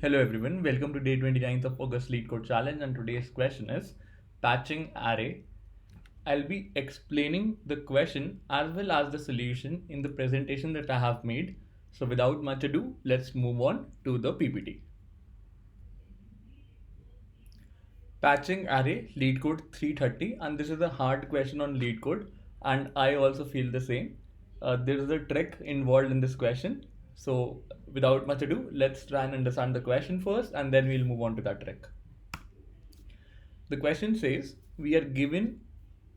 Hello everyone, welcome to day 29th of August Lead Code Challenge, and today's question is patching array. I'll be explaining the question as well as the solution in the presentation that I have made. So without much ado, let's move on to the PPT. Patching array lead code 330, and this is a hard question on lead code, and I also feel the same. There is a trick involved in this question. So without much ado, let's try and understand the question first, and then we'll move on to that trick. The question says we are given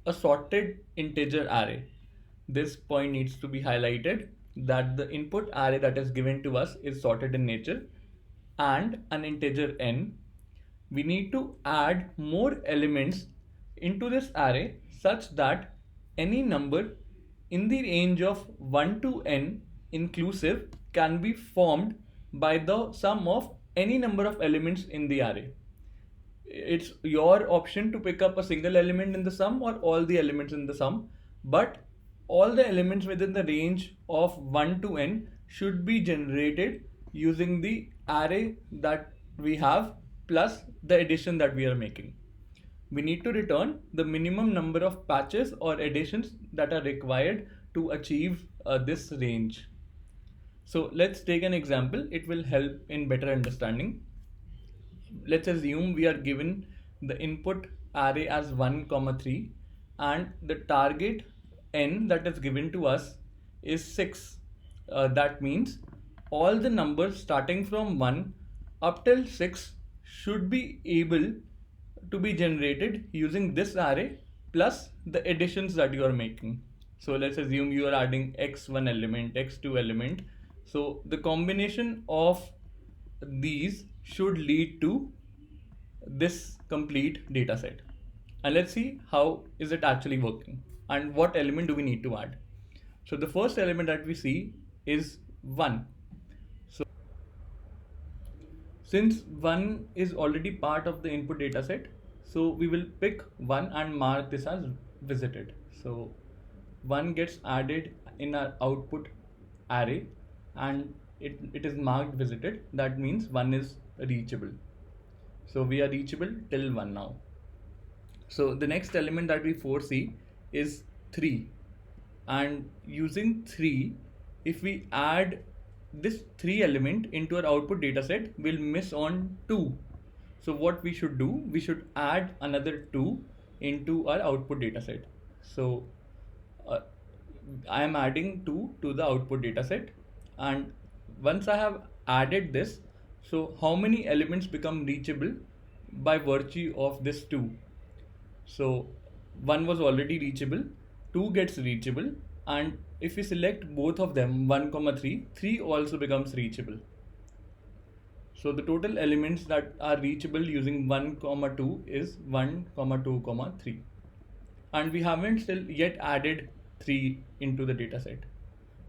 a sorted integer array. This point needs to be highlighted that the input array that is given to us is sorted in nature and an integer n. We need to add more elements into this array such that any number in the range of 1 to n inclusive can be formed by the sum of any number of elements in the array. It's your option to pick up a single element in the sum or all the elements in the sum, but all the elements within the range of 1 to n should be generated using the array that we have plus the addition that we are making. We need to return the minimum number of patches or additions that are required to achieve this range. So let's take an example. It will help in better understanding. Let's assume we are given the input array as 1 comma 3 and the target n that is given to us is 6. That means all the numbers starting from 1 up till 6 should be able to be generated using this array plus the additions that you are making. So let's assume you are adding x1 element, x2 element. So the combination of these should lead to this complete data set. And let's see how is it actually working and what element do we need to add. So the first element that we see is 1. So since 1 is already part of the input data set, so we will pick 1 and mark this as visited. So 1 gets added in our output array and it is marked visited. That means 1 is reachable. So we are reachable till 1 now. So the next element that we foresee is 3. And using 3, if we add this 3 element into our output dataset, we'll miss on 2. So what we should do, we should add another 2 into our output dataset. So I am adding 2 to the output dataset, and once I have added this, so how many elements become reachable by virtue of this 2? So 1 was already reachable, 2 gets reachable, and if we select both of them 1 comma 3, 3 also becomes reachable. So the total elements that are reachable using 1 comma 2 is 1 comma 2 comma 3, and we haven't still yet added 3 into the dataset.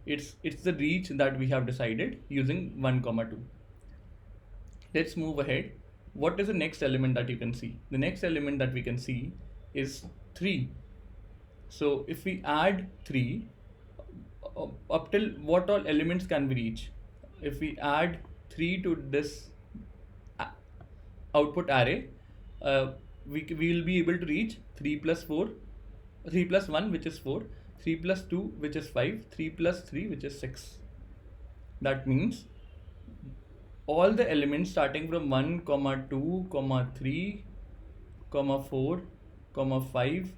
It's the reach that we have decided using 1 comma 2. Let's move ahead. What is the next element that you can see? The next element that we can see is 3. So if we add 3, up till what all elements can we reach? If we add 3 to this output array, we will be able to reach 3 plus 4, 3 plus 1 which is 4, 3 plus 2 which is 5, 3 plus 3 which is 6. That means all the elements starting from 1 comma 2 comma 3 comma 4 comma 5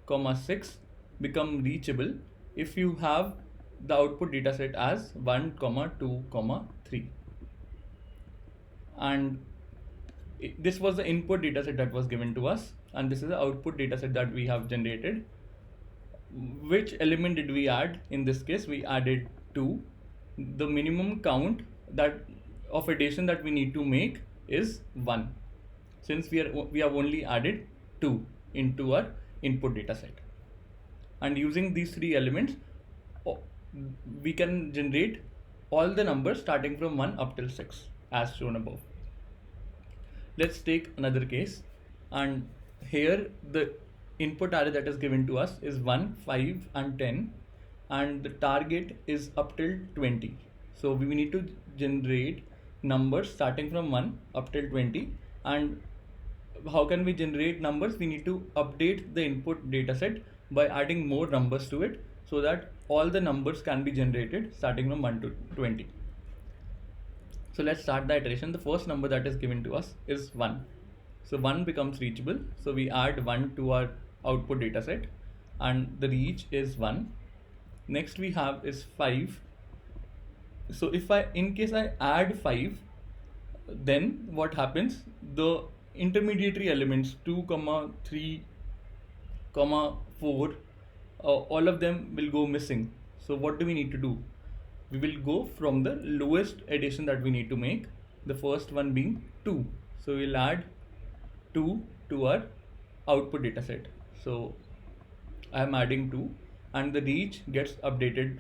comma 6 become reachable if you have the output dataset as 1 comma 2 comma 3. And this was the input dataset that was given to us, and this is the output dataset that we have generated. Which element did we add? In this case we added 2. The minimum count that of addition that we need to make is 1, since we have only added 2 into our input dataset. And using these 3 elements, we can generate all the numbers starting from 1 up till 6 as shown above. Let's take another case, and here the input array that is given to us is 1, 5 and 10, and the target is up till 20. So we need to generate numbers starting from 1 up till 20. And how can we generate numbers? We need to update the input dataset by adding more numbers to it, so that all the numbers can be generated starting from 1 to 20. So let's start the iteration. The first number that is given to us is 1. So 1 becomes reachable. So we add 1 to our output dataset, and the reach is 1. Next we have is 5. So in case I add 5, then what happens? The intermediary elements 2, 3, 4, all of them will go missing. So what do we need to do? We will go from the lowest addition that we need to make, the first one being 2. So we'll add 2 to our output dataset. So I am adding 2, and the reach gets updated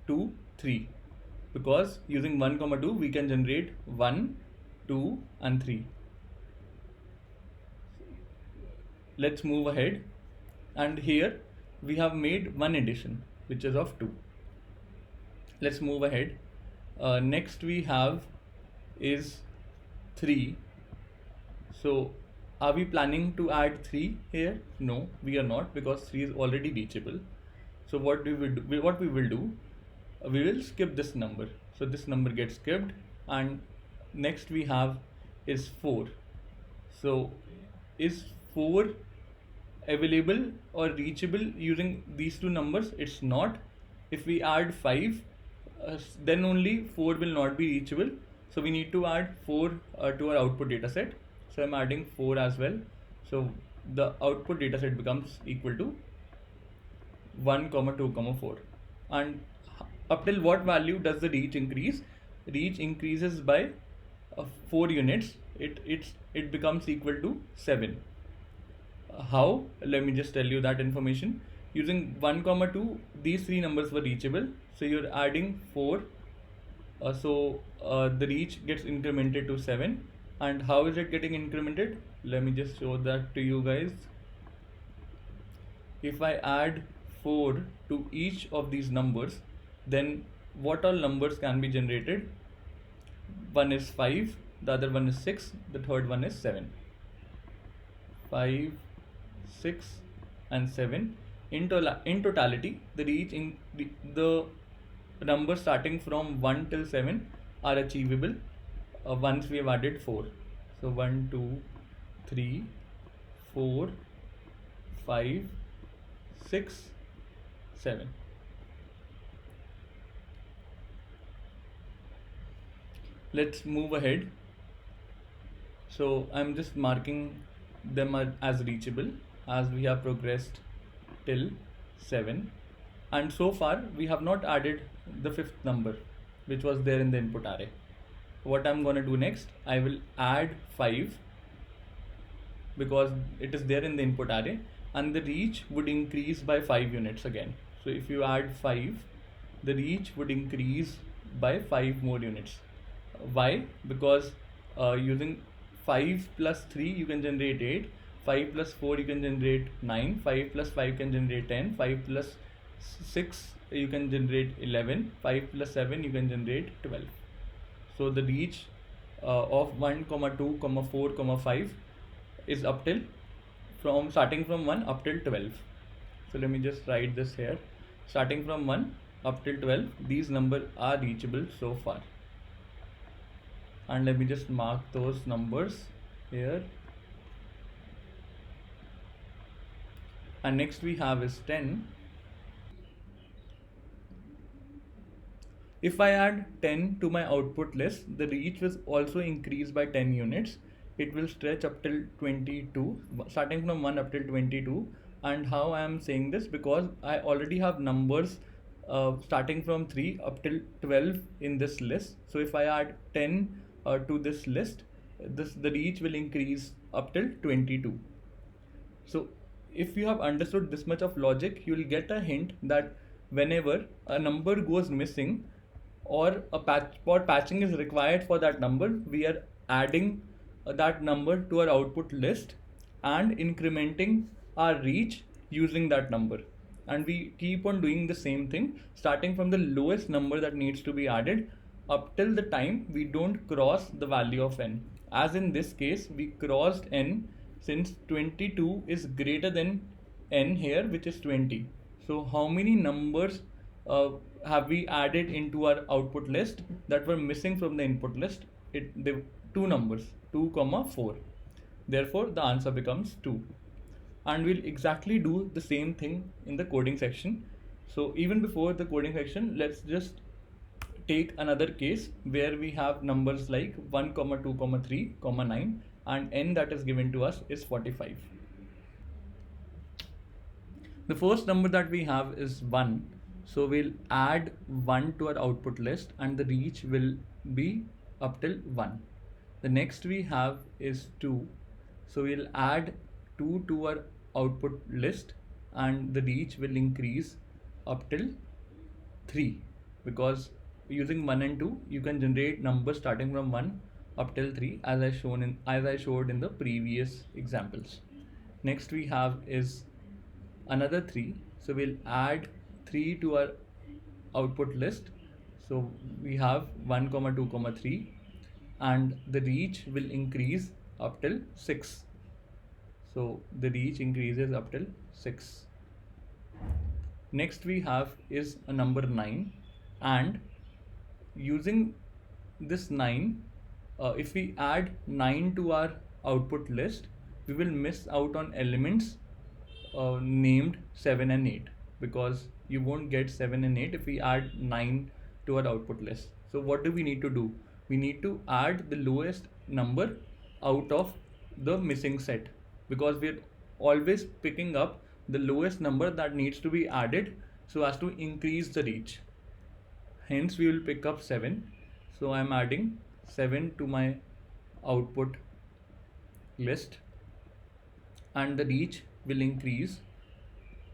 to 3, because using 1, 2 we can generate 1, 2 and 3. Let's move ahead, and here we have made one addition which is of 2. Let's move ahead. Next we have is 3. So are we planning to add 3 here? No, we are not, because 3 is already reachable. So what we will do, we will skip this number. So this number gets skipped, and next we have is 4. So is 4 available or reachable using these two numbers? It's not. If we add 5, then only 4 will not be reachable. So we need to add 4 to our output dataset. So I'm adding 4 as well. So the output dataset becomes equal to 1, 2, 4. And up till what value does the reach increase? Reach increases by 4 units. It becomes equal to 7. How? Let me just tell you that information. Using 1, 2, these 3 numbers were reachable. So you're adding 4. The reach gets incremented to 7. And how is it getting incremented? Let me just show that to you guys. If I add 4 to each of these numbers, then what all numbers can be generated? One is 5, the other one is 6, the third one is 7. 5, 6 and 7. In totality, the reach in the numbers starting from 1 till 7 are achievable once we have added 4. So 1, 2, 3, 4, 5, 6, 7. Let's move ahead. So I'm just marking them as reachable as we have progressed till 7, and so far we have not added the 5th number which was there in the input array. What I'm going to do next, I will add 5 because it is there in the input array, and the reach would increase by 5 units again. So if you add 5, the reach would increase by 5 more units. Why? Because using 5 plus 3 you can generate 8, 5 plus 4 you can generate 9, 5 plus 5 can generate 10, 5 plus 6 you can generate 11, 5 plus 7 you can generate 12. So the reach of 1, 2, 4, 5 is up till starting from 1 up till 12. So let me just write this here. Starting from 1 up till 12, these numbers are reachable so far. And let me just mark those numbers here. And next we have is 10. If I add 10 to my output list, the reach will also increase by 10 units. It will stretch up till 22, starting from 1 up till 22. And how I am saying this? Because I already have numbers starting from 3 up till 12 in this list. So if I add 10 to this list, the reach will increase up till 22. So if you have understood this much of logic, you will get a hint that whenever a number goes missing or patching is required for that number, we are adding that number to our output list and incrementing our reach using that number. And we keep on doing the same thing, starting from the lowest number that needs to be added up till the time we don't cross the value of n. As in this case, we crossed n since 22 is greater than n here, which is 20. So how many numbers have we added into our output list that were missing from the input list? The two numbers, 2, 4. Therefore, the answer becomes 2. And we'll exactly do the same thing in the coding section. So even before the coding section, let's just take another case where we have numbers like 1, 2, 3, 9, and n that is given to us is 45. The first number that we have is 1. So we'll add 1 to our output list and the reach will be up till 1. The next we have is 2. So we'll add 2 to our output list and the reach will increase up till 3, because using 1 and 2 you can generate numbers starting from 1 up till 3 as I showed in the previous examples. Next we have is another 3. So we'll add 3 to our output list. So we have 1, 2, 3, and the reach will increase up till 6. So the reach increases up till 6. Next we have is a number 9, and using this 9, if we add 9 to our output list, we will miss out on elements named 7 and 8, because you won't get 7 and 8 if we add 9 to our output list. So what do we need to do? We need to add the lowest number out of the missing set, because we're always picking up the lowest number that needs to be added so as to increase the reach. Hence we will pick up 7. So I'm adding 7 to my output list and the reach will increase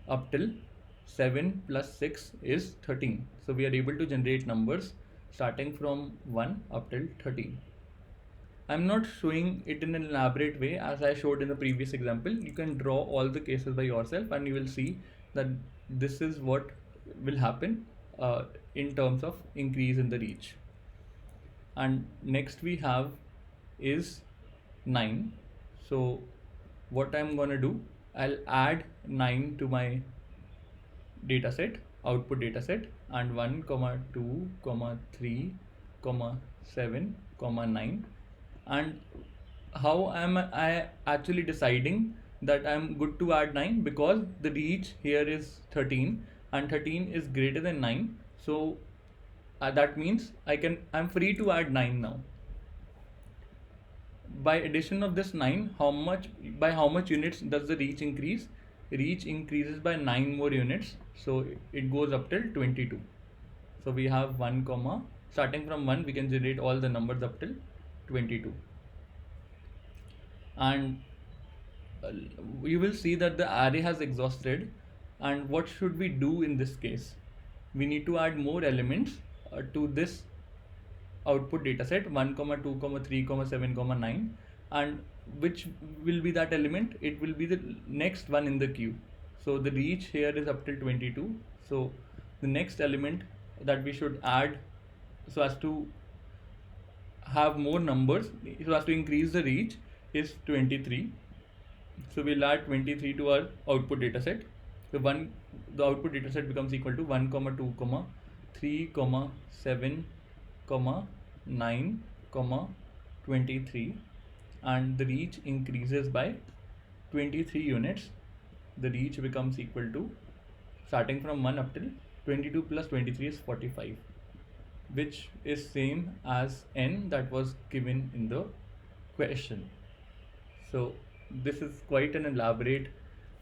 up till 7 plus 6 is 13. So we are able to generate numbers starting from 1 up till 13. I'm not showing it in an elaborate way as I showed in the previous example. You can draw all the cases by yourself and you will see that this is what will happen in terms of increase in the reach. And next we have is 9. So what I'm gonna do, I'll add 9 to my dataset, output dataset, and 1, 2, 3, 7, 9. And how am I actually deciding that I'm good to add 9? Because the reach here is 13 and 13 is greater than 9. So that means I'm free to add 9 now. By addition of this 9, by how much units does the reach increase? Reach increases by 9 more units, so it goes up till 22. So we have 1, starting from 1 we can generate all the numbers up till 22. And you will see that the array has exhausted. And what should we do in this case? We need to add more elements to this output dataset, 1, 2, 3, 7, 9. And which will be that element? It will be the next one in the queue. So the reach here is up till 22. So the next element that we should add so as to have more numbers, so as to increase the reach, is 23. So we'll add 23 to our output dataset. The output dataset becomes equal to 1, 2, 3, 7, 9, 23, and the reach increases by 23 units. The reach becomes equal to, starting from 1 up till 22 plus 23 is 45, which is same as n that was given in the question. So this is quite an elaborate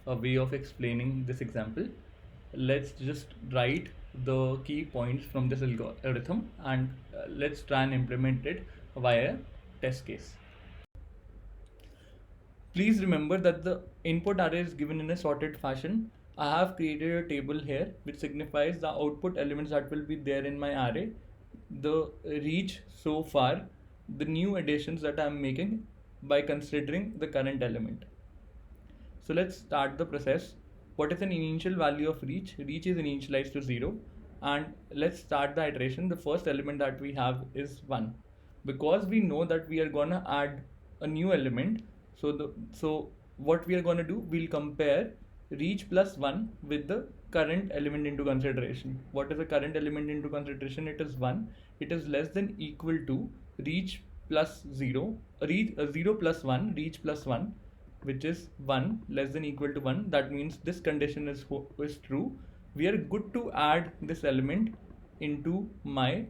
way of explaining this example. Let's just write the key points from this algorithm and let's try and implement it via test case. Please remember that the input array is given in a sorted fashion. I have created a table here which signifies the output elements that will be there in my array, the reach so far, the new additions that I am making by considering the current element. So let's start the process. What is an initial value of reach? Reach is initialized to 0. and let's start the iteration. The first element that we have is 1. Because we know that we are gonna add a new element, so what we are gonna do, we'll compare reach plus 1 with the current element into consideration. What is the current element into consideration? It is 1. It is less than equal to reach plus 0, 0 plus 1, reach plus 1, which is 1, less than equal to 1. That means this condition is true. We are good to add this element into my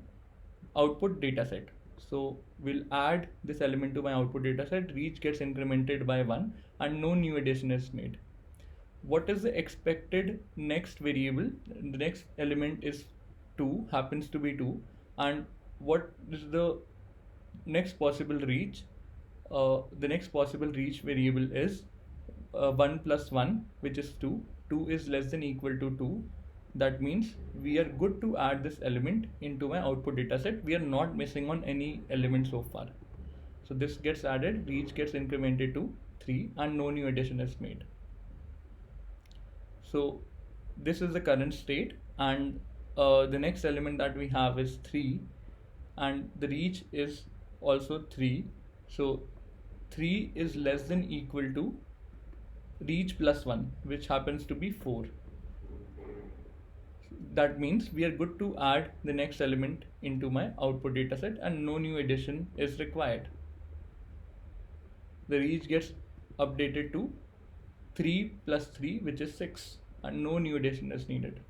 output dataset. So we'll add this element to my output dataset. Reach gets incremented by 1 and no new addition is made. What is the expected next variable? The next element is 2, happens to be 2. And what is the next possible reach? The next possible reach variable is 1 plus 1, which is 2. 2 is less than equal to 2. That means we are good to add this element into my output dataset. We are not missing on any element so far. So this gets added, reach gets incremented to 3 and no new addition is made. So this is the current state, and the next element that we have is 3 and the reach is also 3. So 3 is less than equal to reach plus 1, which happens to be 4. That means we are good to add the next element into my output dataset and no new addition is required. The reach gets updated to 3 plus 3, which is 6, and no new addition is needed.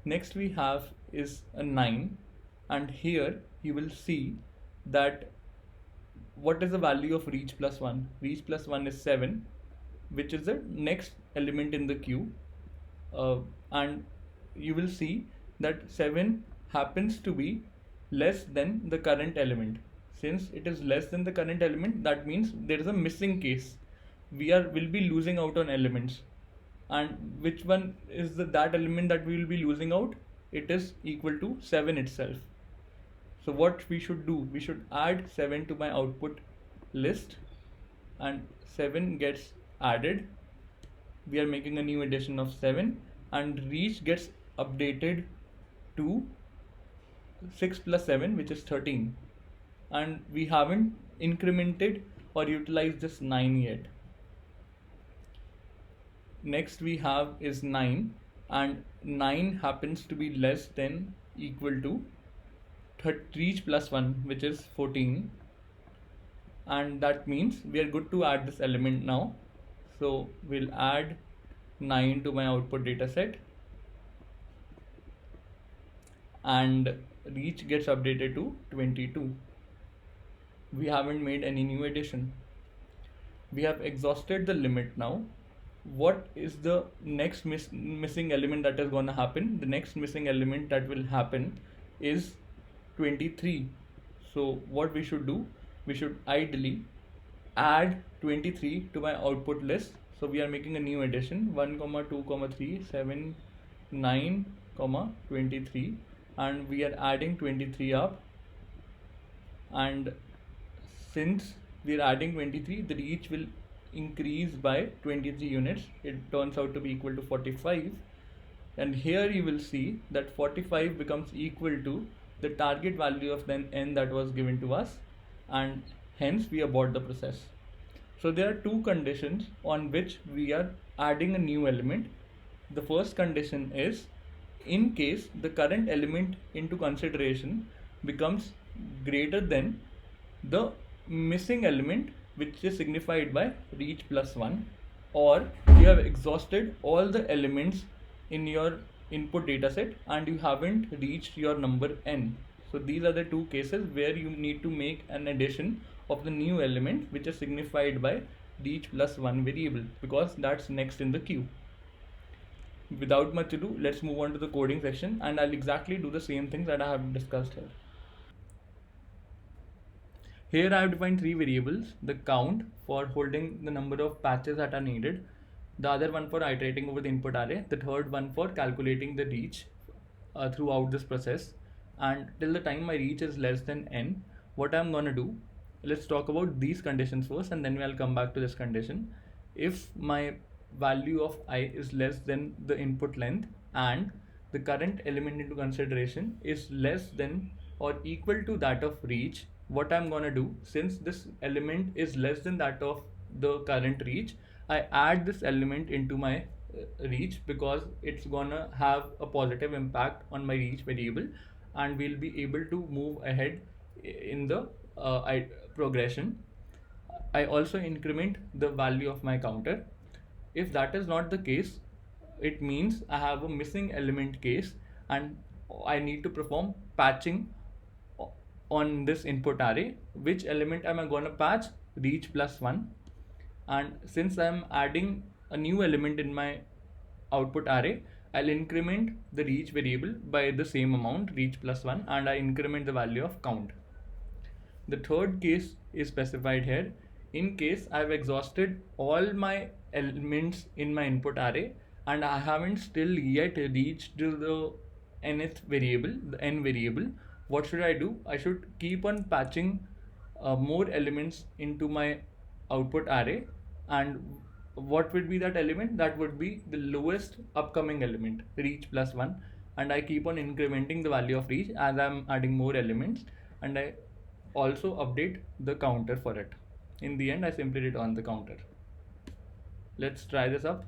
Next we have is a 9, and here you will see that what is the value of reach plus 1? Reach plus 1 is 7, which is the next element in the queue, and you will see that 7 happens to be less than the current element. Since it is less than the current element, that means there is a missing case. Will be losing out on elements, and which one is that element that we will be losing out? It is equal to 7 itself. So what we should do, we should add 7 to my output list, and 7 gets added. We are making a new addition of 7, and reach gets updated to 6 plus 7, which is 13, and we haven't incremented or utilized this 9 yet. Next we have is 9, and 9 happens to be less than equal to reach plus 1, which is 14, and that means we are good to add this element now. So we'll add 9 to my output dataset, and reach gets updated to 22. We haven't made any new addition. We have exhausted the limit now. What is the next missing element that is going to happen? The next missing element that will happen is 23. So what we should do, we should ideally add 23 to my output list. So we are making a new addition, 1, 2, 3, 7, 9, 23, and we are adding 23 up, and since we are adding 23, the reach will increase by 23 units. It turns out to be equal to 45, and here you will see that 45 becomes equal to the target value of then n that was given to us, and hence we abort the process. So there are two conditions on which we are adding a new element. The first condition is in case the current element into consideration becomes greater than the missing element, which is signified by reach plus 1, or you have exhausted all the elements in your input dataset and you haven't reached your number n. So these are the two cases where you need to make an addition of the new element, which is signified by reach plus 1 variable, because that's next in the queue. Without much ado, let's move on to the coding section, and I'll exactly do the same things that I have discussed here. Here I have defined three variables: the count for holding the number of patches that are needed, the other one for iterating over the input array, the third one for calculating the reach throughout this process. And till the time my reach is less than n, what I'm gonna do, let's talk about these conditions first and then I'll come back to this condition. If my value of I is less than the input length and the current element into consideration is less than or equal to that of reach, what I'm gonna do, since this element is less than that of the current reach, I add this element into my reach, because it's gonna have a positive impact on my reach variable, and we'll be able to move ahead in the progression. I also increment the value of my counter. If that is not the case, it means I have a missing element case, and I need to perform patching on this input array. Which element am I going to patch? Reach plus 1. And since I'm adding a new element in my output array, I'll increment the reach variable by the same amount, reach plus 1, and I increment the value of count. The third case is specified here. In case I've exhausted all my elements in my input array and I haven't still yet reached the nth variable, the n variable, what should I do? I should keep on patching more elements into my output array. And what would be that element? That would be the lowest upcoming element, reach plus 1. And I keep on incrementing the value of reach as I'm adding more elements, and I also update the counter for it. In the end, I simply return the counter. Let's try this up.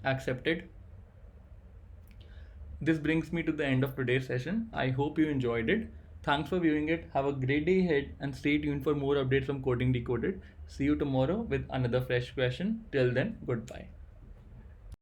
Accepted. This brings me to the end of today's session. I hope you enjoyed it. Thanks for viewing it. Have a great day ahead and stay tuned for more updates from Coding Decoded. See you tomorrow with another fresh question. Till then, goodbye.